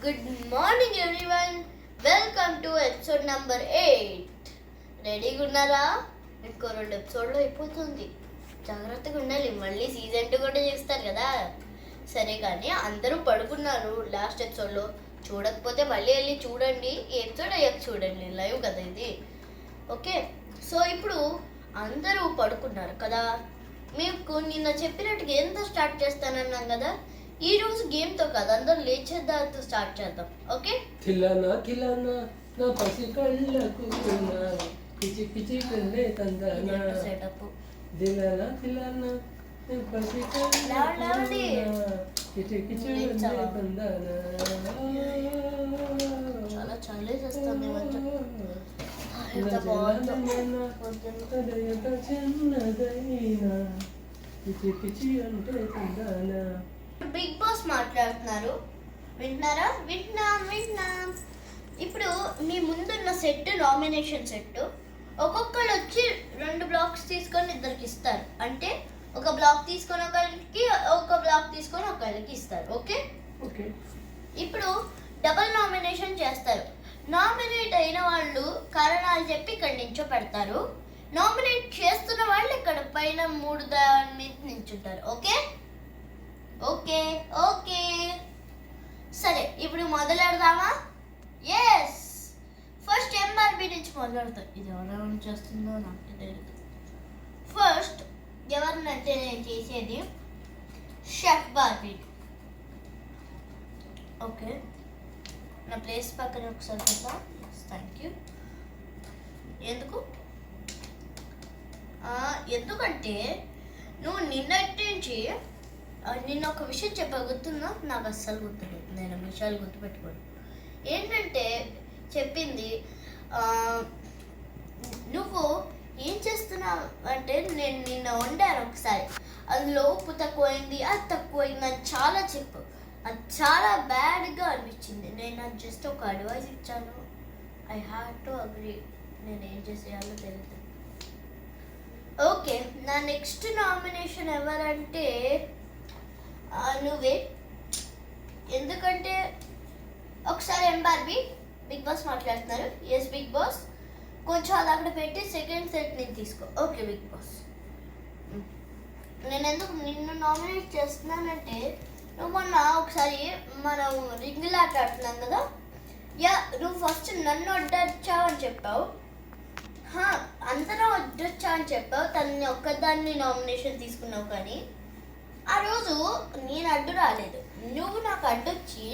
Good morning everyone. Welcome to episode number 8. రెడీగా ఉన్నారా? ఇంకో 2 ఎపిసోడ్లో అయిపోతుంది. జాగ్రత్తగా ఉండాలి, మళ్ళీ సీజన్ 2 కూడా చేస్తారు కదా. సరే కానీ అందరూ పడుకున్నారు లాస్ట్ ఎపిసోడ్లో. చూడకపోతే మళ్ళీ వెళ్ళి చూడండి, ఈ ఎపిసోడ్ అయ్యాక చూడండి, లైవ్ కదా ఇది. ఓకే, సో ఇప్పుడు అందరూ పడుకున్నారు కదా. మీకు నిన్న చెప్పినట్టుగా ఎంత స్టార్ట్ చేస్తానన్నాం కదా. ఈ రోజు గేమ్ తో కాదు, అందరూ లేచేదాంతో స్టార్ట్ చేద్దాం. ఓకే, ఖిలానా ఖిలానా నా పసి కళ్ళకు పిచి పిచి కండే తందానా సెటప్ దిలానా దిలానా నా పసి కళ్ళకు పిచి పిచి కండే తందానా. చాలా చలి చేస్తుంది కొంచెం. ఎంత బాగుందో. చిన్నదైనా పిచి పిచి అంటే తందానా. బిగ్ బాస్ మాట్లాడుతున్నారు, వింటున్నారా? వింటున్నాం. ఇప్పుడు మీ ముందున్న సెట్ నామినేషన్ సెట్, ఒక్కొక్కరు వచ్చి 2 బ్లాక్స్ తీసుకొని ఇద్దరికి ఇస్తారు. అంటే ఒక బ్లాక్ తీసుకొని ఒకరికి, ఒక బ్లాక్ తీసుకొని ఒకరికి ఇస్తారు. ఓకే, ఇప్పుడు డబుల్ నామినేషన్ చేస్తారు. నామినేట్ అయిన వాళ్ళు కారణాలు చెప్పి ఇక్కడి నుంచో పెడతారు. నామినేట్ చేస్తున్న వాళ్ళు ఇక్కడ పైన 3 దాని మీద నించుంటారు. ఓకే ఓకే ఓకే సరే, ఇప్పుడు మొదలెడదామా? ఎస్, ఫస్ట్ ఎంఆర్బి నుంచి మొదలెడతాం. ఇది ఎవరెవరు చేస్తుందో నాకు తెలియదు. ఫస్ట్ ఎవరినంటే నేను చేసేది షెఫ్ బార్బీ. ఓకే, నా ప్లేస్ పక్కన ఒకసారి కదా. Thank you. ఎందుకంటే నువ్వు నిన్నటి నుంచి నిన్న ఒక విషయం చెప్పా, గుర్తుందా? నాకు అస్సలు గుర్తులేదు, నేను విషయాలు గుర్తుపెట్టుకోను. ఏంటంటే చెప్పింది, నువ్వు ఏం చేస్తున్నావు అంటే, నేను నిన్న వండాను ఒకసారి, అందులో ఉప్పు తక్కువైంది, అది తక్కువైంది అని చాలా చెప్పు. అది చాలా బ్యాడ్గా అనిపించింది. నేను అది జస్ట్ ఒక అడ్వైస్ ఇచ్చాను. I have to agree. నేను ఏం చేసేయాలో తెలియదు. ఓకే, నా నెక్స్ట్ నామినేషన్ ఎవరంటే నువ్వే. ఎందుకంటే ఒకసారి ఎంబార్బీ బిగ్ బాస్ మాట్లాడుతున్నారు. ఎస్ బిగ్ బాస్, కొంచెం అది అక్కడ పెట్టి సెకండ్ సెట్ నేను తీసుకో. ఓకే బిగ్ బాస్, నేను ఎందుకు నిన్ను నామినేట్ చేస్తున్నానంటే, నువ్వు మొన్న ఒకసారి మనం రింగులు ఆట ఆడుతున్నాం కదా. నువ్వు ఫస్ట్ నన్ను వడ్డొచ్చావు అని చెప్పావు, అందరూ వడ్డొచ్చా అని చెప్పావు. తనని ఒక్కదాన్ని నామినేషన్ తీసుకున్నావు. కానీ ఆ రోజు నేను అడ్డు రాలేదు, నువ్వు నాకు అడ్డొచ్చి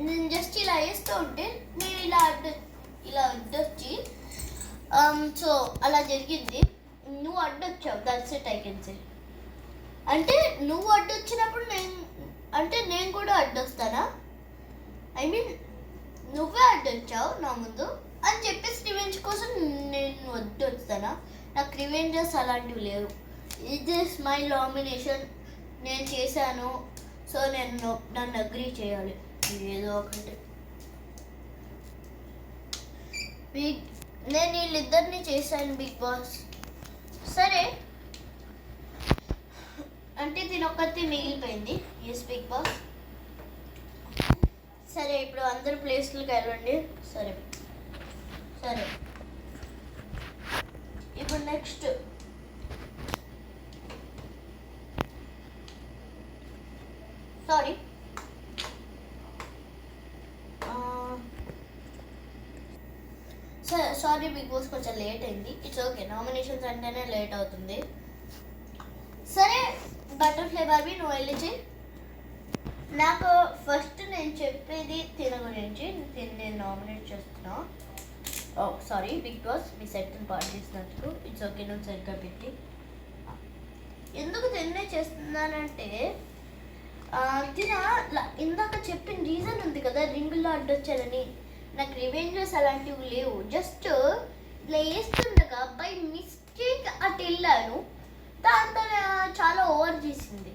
నేను జస్ట్ ఇలా వేస్తూ ఉంటే నేను ఇలా అడ్డొచ్చి సో అలా జరిగింది. నువ్వు అడ్డొచ్చావు, that's it I can say. అంటే నువ్వు అడ్డొచ్చినప్పుడు నేను కూడా అడ్డొస్తానా? ఐ మీన్ నువ్వే అడ్డొచ్చావు నా ముందు అని చెప్పేసి రివెంజ్ కోసం నేను అడ్డొస్తానా? నాకు రివెంజెస్ అలాంటివి లేవు. ఇది మై నామినేషన్, నేను చేశాను. సో నన్ను అగ్రీ చేయాలి ఏదో ఒకటి. నేను వీళ్ళిద్దరిని చేశాను బిగ్ బాస్. సరే, అంటే దీనొక్కటి మిగిలిపోయింది. Yes Big Boss. సరే, ఇప్పుడు అందరు ప్లేస్లకు వెళ్ళండి. సరే, ఇప్పుడు నెక్స్ట్ సారీ బిగ్ బాస్, కొంచెం లేట్ అయింది. ఇట్స్ ఓకే, నామినేషన్స్ అంటేనే లేట్ అవుతుంది. సరే, బటర్ఫ్లై బార్బీ నువ్వు వెళ్ళి చెయ్యి. నాకు ఫస్ట్ నేను చెప్పేది తిన గురించి. నేను నామినేట్ చేస్తున్నా. సారీ బిగ్ బాస్, మీ సెట్ని పాడు చేసినందుకు. ఇట్స్ ఓకే, నువ్వు సరిగ్గా పెట్టి. ఎందుకు తిన్నే చేస్తున్నానంటే, తిన ఇందాక చెప్పిన రీజన్ ఉంది కదా, రింగుల్లో అడ్డొచ్చానని. నాకు రివెంజెస్ అలాంటివి లేవు. జస్ట్ ఇలా వేస్తుండగా బై మిస్టేక్ అటు వెళ్ళాను, దాంతో చాలా ఓవర్ చేసింది.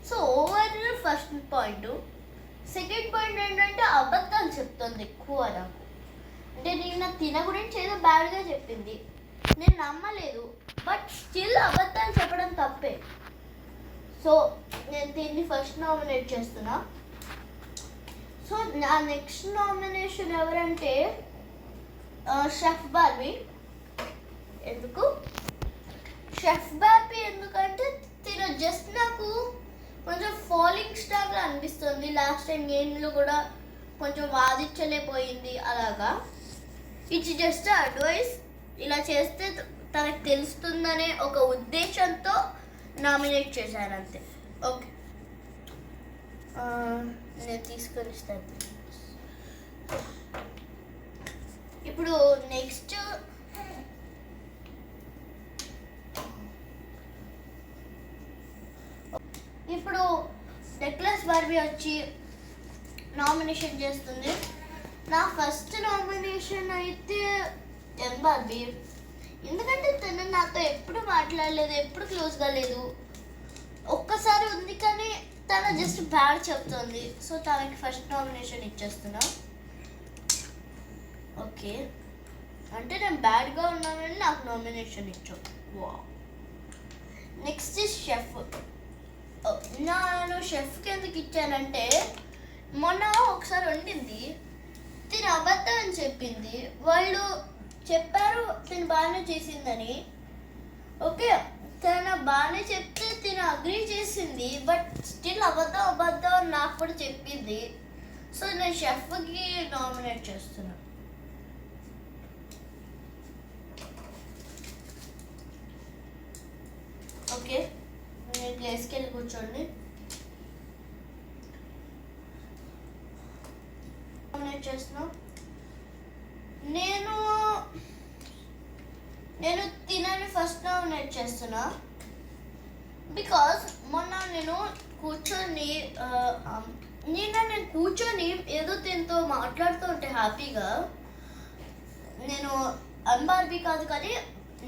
So over first point. Second point ఏంటంటే అబద్ధాలు చెప్తుంది ఎక్కువ నాకు. అంటే నేను తిన గురించి ఏదో బ్యాడ్గా చెప్పింది, నేను నమ్మలేదు. బట్ స్టిల్ అబద్ధాలు చెప్పడం తప్పే. సో నేను దీన్ని ఫస్ట్ నామినేట్ చేస్తున్నా. సో నా నెక్స్ట్ నామినేషన్ ఎవరంటే షెఫ్ బార్బీ. ఎందుకు షెఫ్ బార్బీ ఎందుకంటే తిను జస్ట్ నాకు కొంచెం ఫాలోయింగ్ స్టార్గా అనిపిస్తుంది. లాస్ట్ టైం గేమ్లో కూడా కొంచెం వాదించలేకపోయింది. అలాగా ఇట్స్ జస్ట్ అడ్వైస్. ఇలా చేస్తే తనకు తెలుస్తుందనే ఒక ఉద్దేశంతో నామినేట్ చేశాను అంతే. ఓకే, నేను తీసుకొని ఇస్తాను. ఇప్పుడు నెక్స్ట్ ఇప్పుడు నెక్లెస్ బార్బీ వచ్చి నామినేషన్ చేస్తుంది. నా ఫస్ట్ నామినేషన్ అయితే ఎం బార్బీ. ఎందుకంటే తను నాతో ఎప్పుడు మాట్లాడలేదు, ఎప్పుడు క్లోజ్గా లేదు. ఒక్కసారి ఉంది కానీ తను జస్ట్ బ్యాడ్ చెప్తుంది. సో తనకి ఫస్ట్ నామినేషన్ ఇచ్చేస్తున్నా. ఓకే, అంటే నేను బ్యాడ్గా ఉన్నానని నాకు నామినేషన్ ఇచ్చావు. వా. Next is chef. నేను షెఫ్కి ఎందుకు ఇచ్చానంటే మొన్న ఒకసారి వండింది, తిని అబద్ధం అని చెప్పింది. వాళ్ళు చెప్పారు తిని బాగానే చేసిందని. ఓకే, తను బాగానే చెప్తే తిని అగ్రీ చేసింది, బట్ స్టిల్ అబద్ధం అని నాకు కూడా చెప్పింది. సో నేను షెఫ్కి నామినేట్ చేస్తున్నా. ఓకే, నేను ప్లేస్కి వెళ్ళి కూర్చోండి. నామినేట్ చేస్తున్నా. నేను తినని ఫస్ట్ నామినేట్ చేస్తున్నా. బికాస్ మొన్న నేను కూర్చొని ఏదో తినతో మాట్లాడుతూ ఉంటే హ్యాపీగా, నేను బార్బీ కాదు కానీ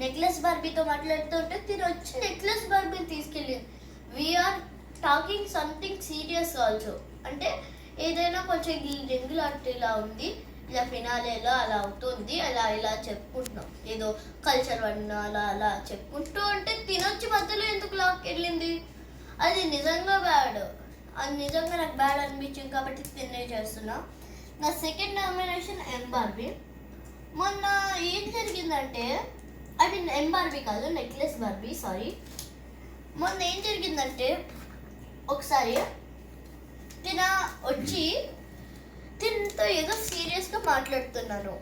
నెక్లెస్ బార్బీతో మాట్లాడుతూ ఉంటే తిని వచ్చి నెక్లెస్ బార్బీని తీసుకెళ్ళింది. We are talking something serious also. అంటే ఏదైనా కొంచెం ఇలా ఉంది, ఇలా ఫినాలేలో అలా అవుతుంది, ఇలా చెప్పుకుంటున్నాం, ఏదో కల్చర్ వన్ అలా చెప్పుకుంటూ ఉంటే తినొచ్చి మధ్యలో ఎందుకు లాక్కెళ్ళింది. అది నిజంగా బ్యాడ్. అది నిజంగా నాకు బ్యాడ్ అనిపించింది కాబట్టి తినే చేస్తున్నా. నా సెకండ్ నామినేషన్ ఎం బార్బీ. మొన్న ఏం జరిగిందంటే, అది ఎం బార్బీ కాదు, నెక్లెస్ బార్బీ, సారీ. మొన్న ఏం జరిగిందంటే ఒకసారి తిన వచ్చి తినతో ఏదో సీరియస్గా మాట్లాడుతున్నాను,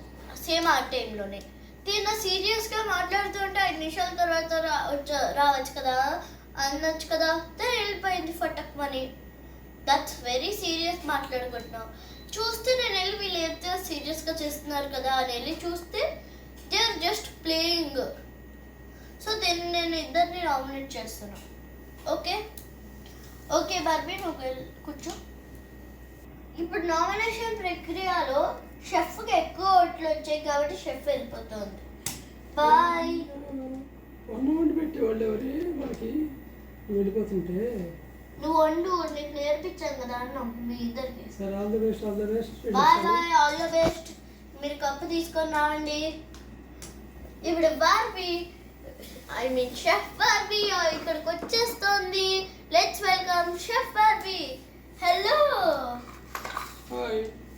సేమ్ ఆ టైంలోనే. తిన సీరియస్గా మాట్లాడుతుంటే 5 నిమిషాల తర్వాత రావచ్చు కదా అనొచ్చు కదా, తను వెళ్ళిపోయింది ఫటక్మని. దట్స్ వెరీ సీరియస్ మాట్లాడుకుంటున్నాం. చూస్తే నేను వెళ్ళి వీళ్ళు ఎంత సీరియస్గా చేస్తున్నారు కదా అని వెళ్ళి చూస్తే they are just playing. So నేను ఇద్దరిని నామినేట్ చేస్తున్నాను. ఓకే ఓకే బార్బీ, నువ్వు కూర్చో. ఇప్పుడు నామినేషన్ ప్రక్రియలో షెఫ్కి ఎక్కువ ఓట్లు వచ్చాయి కాబట్టి షెఫ్ వెళ్ళిపోతుంది. బాయ్. వండి పెట్టేవాళ్ళు ఎవరే మనకి వెళ్ళిపోతుంటే? నువ్వు వండు, నీకు నేర్పించాను కదా అన్న మీ ఇద్దరికి. సరే, all the best. Bye bye, all the best. మీరు కప్పు తీసుకొని రావండి. ఇప్పుడు Barbie, I mean chef Barbie ఇక్కడికి వచ్చేస్తుంది. Let's welcome chef Barbie. Hello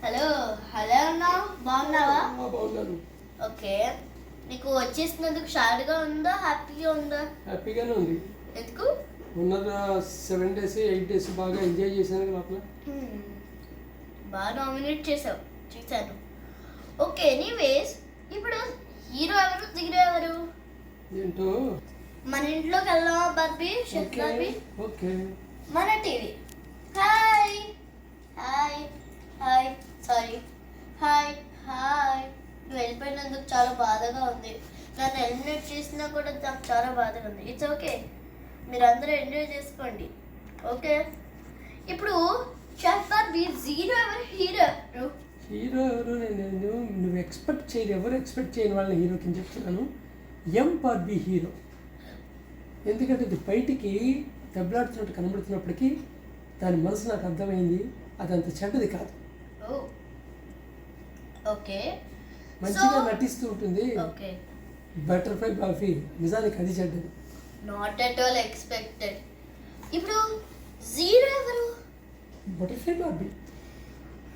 hello hello అన్నావు, బాగున్నావా? బాగున్నాను. ఓకే, నీకు వచ్చేసినందుకు షాడ్గా ఉందా, హ్యాపీగా ఉందా? హ్యాపీగానే ఉంది. ఎందుకు? ఉన్న 7 days 8 days బాగా ఎంజాయ్ చేశాను లోపల. బాగా నామినేట్ చేసావు, చూసాను. ఓకే, ఎనీవేస్ ఇప్పుడు హీరో ఎవరు, హీరో ఎవరు? ఏంటో మన ఇంట్లోకి వెళ్దామా బార్బీ, షెఫ్ బార్బీ? ఓకే, మన TV. Hi hi hi, sorry, hi hi. నువ్వు వెళ్ళిపోయినందుకు చాలా బాధగా ఉంది. నన్ను ఎలిమినేట్ చేసినా కూడా నాకు చాలా బాధగా ఉంది. ఇట్స్ ఓకే, మీరు అందరూ ఎంజాయ్ చేసుకోండి. ఓకే, ఇప్పుడు షెఫ్ బార్బీ జీరో ఎవరు, హీరో ఎవరు? హీరో ఎవరు? నువ్వు ఎక్స్పెక్ట్ చేయరు, ఎవరు ఎక్స్పెక్ట్ చేయని వాళ్ళని హీరో కింద చెప్తున్నాను. ఎం బార్బీ హీరో. ఎందుకంటే ఇది బయటికి దెబ్బలాడుతున్నట్టు కనబడుతున్నప్పటికీ దాని మనసు నాకు అర్థమైంది, అది అంత చెడ్డది కాదు. ఓకే, మంచిగా నటిస్తూ ఉంటుంది. ఓకే, బటర్ఫ్లై బార్బీ నిజానికి అది చెడ్డది. Not at all expected. ఇప్పుడు జీరో ఎవరు? Butterfly Barbie.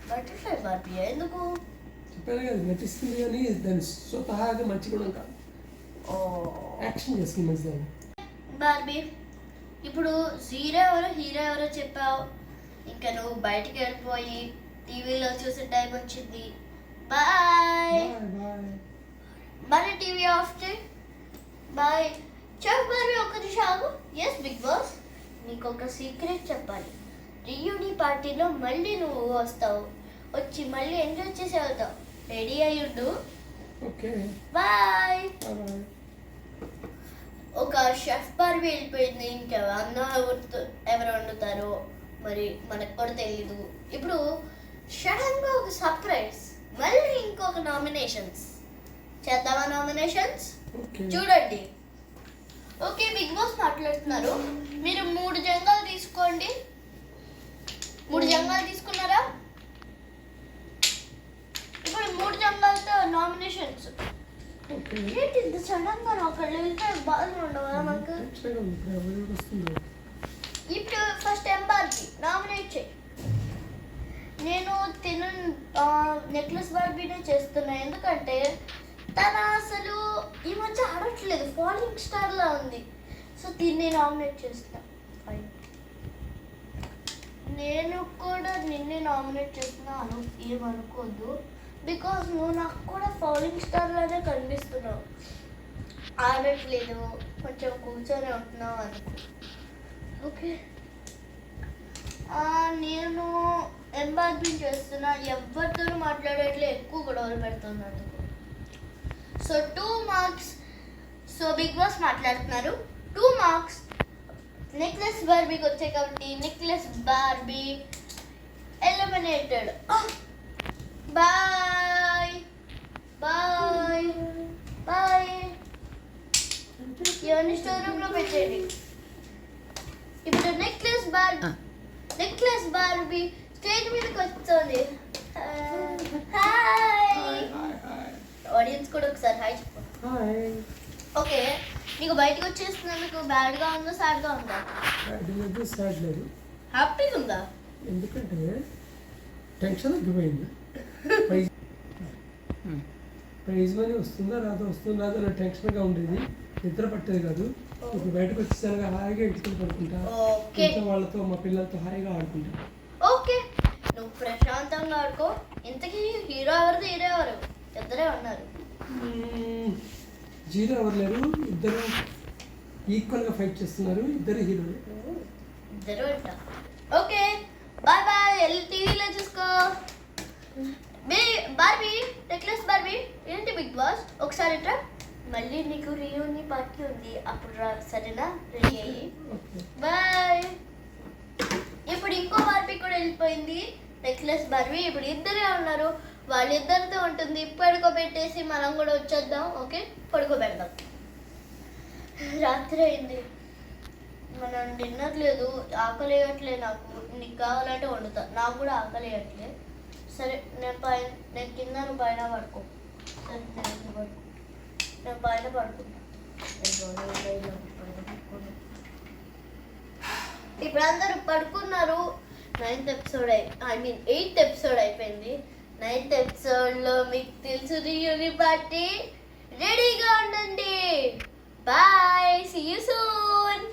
బటర్ఫ్లై బార్బీ ఎందుకు? చెప్పాను కదా నటిస్తుంది కానీ దాని స్వతహాగా మంచి గుణం కాదు. ఓ యాక్షన్ చేస్తుంది మంచిదాన్ని. బార్బీ, ఇప్పుడు హీరో ఎవరో చెప్పావు. ఇంకా నువ్వు బయటికి వెళ్ళిపోయి టీవీలో చూసే టైం వచ్చింది. బాయ్. బాయ్. మరి టీవీ ఆఫ్ చేయి. బాయ్. చెప్పు బార్బీ, ఒక్క నిమిషం ఆగు. ఎస్ బిగ్ బాస్, నీకు ఒక సీక్రెట్ చెప్పాలి. రియూని పార్టీలో మళ్ళీ నువ్వు వస్తావు, వచ్చి మళ్ళీ ఎంజాయ్ చేసి వెళ్తావు. రెడీ అయ్యుండు. ఓకే. బాయ్. బాయ్. ఒక షెఫ్ బార్బీ వెళ్ళిపోయింది. ఇంకా అన్నం ఎవరు వండుతారో మరి మనకు కూడా తెలీదు. ఇప్పుడు సడన్గా ఒక సర్ప్రైజ్, మళ్ళీ ఇంకొక నామినేషన్స్ చేద్దామా? Nominations okay. చూడండి. ఓకే, బిగ్ బాస్ మాట్లాడుతున్నారు. మీరు 3 జంగాలు తీసుకోండి. 3 జంగాలు తీసుకున్నారా? ఇప్పుడు 3 జంగాలతో నామినేషన్స్. ఓకే. ఏంటి ఇంత సడన్ గా ఒకళ్ళు వెళ్తే బాగా ఉండవా మనకు? ఖచ్చితంగా ఇప్పుడు ఎవరు వస్తుందో. ఇప్పుడు ఫస్ట్ ఎంబార్బీ నామినేట్ చేయి. నేను నెక్లెస్ బార్బీనే చేస్తున్నా, ఎందుకంటే తన అసలు ఈ మధ్య ఆడట్లేదు, ఫాలోయింగ్ స్టార్ లా ఉంది. సో దీన్ని నామినేట్ చేస్తున్నా. నేను కూడా నిన్నే నామినేట్ చేస్తున్నాను, ఏమనుకోద్దు. బికాస్ నువ్వు నాకు కూడా ఫాలోయింగ్ స్టార్ లానే కనిపిస్తున్నావు. ఆడట్లేదు, కొంచెం కూర్చొని ఉంటున్నావు అనుకో. ఓకే, నేను ఎంబార్బీ చేస్తున్నా. ఎవరితో మాట్లాడట్లే, ఎక్కువ గొడవలు పెడుతున్నాను. So 2 marks. So Big Boss మాట్లాడుతున్నారు. 2 మార్క్స్ నెక్లెస్ బార్బీకి వచ్చాయి కాబట్టి necklace Barbie eliminated. Bye bye bye. ఇవన్నీ స్టోర్ రూమ్ లో పెట్టేయండి. ఇప్పుడు నెక్లెస్ బార్బీ స్టేజ్ మీదకి వస్తుంది. హాయ్. ఆడియన్స్ కూడా ఒకసారి హాయ్ చెప్పు. హాయ్. ఓకే, నీకు బయటకు వచ్చేస్తున్నందుకు బ్యాడ్గా ఉందా, సాడ్గా ఉందా? లేదు, సాడ్ లేదు, హ్యాపీగా ఉందా? ఎందుకంటే టెన్షన్ తగ్గిపోయింది. ప్రైజ్ మనీ వస్తుందా రాదో నా టెన్షన్గా ఉండేది, నిద్ర పట్టేది కాదు. ఇప్పుడు బయటకు వచ్చేసరిగా హాయిగా ఇంటికి పడుకుంటా, ఓకే, ఇంట్లో వాళ్ళతో మా పిల్లలతో హాయిగా ఆడుకుంటా. ఓకే, నువ్వు ప్రశాంతంగా ఆడుకో. ఇంతకీ హీరో ఎవరు? ఇద్దరే ఉన్నారు. జీరో ఎవరు లేరు, ఇద్దరు ఈక్వల్గా ఫైట్ చేస్తున్నారు, ఇద్దరు హీరోలు. ఇద్దరు అంట. Okay, bye bye. వెళ్ళి టీవీలో చూసుకో. బార్బీ, నెక్లెస్ బార్బీ, ఏంటి బిగ్ బాస్ ఒకసారి రా. మళ్ళీ నీకు రియూని పార్టీ ఉంది, అప్పుడు రా, సరేనా? రెడీ అయ్యి. బాయ్. ఇప్పుడు ఇంకో బార్బీ కూడా వెళ్ళిపోయింది, నెక్లెస్ బార్బీ. ఇప్పుడు ఇద్దరే ఉన్నారు, వాళ్ళిద్దరితో ఉంటుంది. పడుకోబెట్టేసి మనం కూడా వచ్చేద్దాం. ఓకే, పడుకోబెడదాం. రాత్రి అయింది, మనం డిన్నర్ లేదు, ఆకలి వేయట్లే. నీకు కావాలంటే వండుతా, నాకు కూడా ఆకలి వేయట్లే. సరే, నేను కింద, నువ్వు పైన పడుకో. సరే, నేను పైన పడుకుంటా. ఇప్పుడు అందరూ పడుకున్నారు. 9th ఎపిసోడ్ 8th ఎపిసోడ్ అయిపోయింది. 9th ఎపిసోడ్లో మీకు తెలుసు రియూనియన్ పార్టీ. రెడీగా ఉండండి. Bye, see you soon.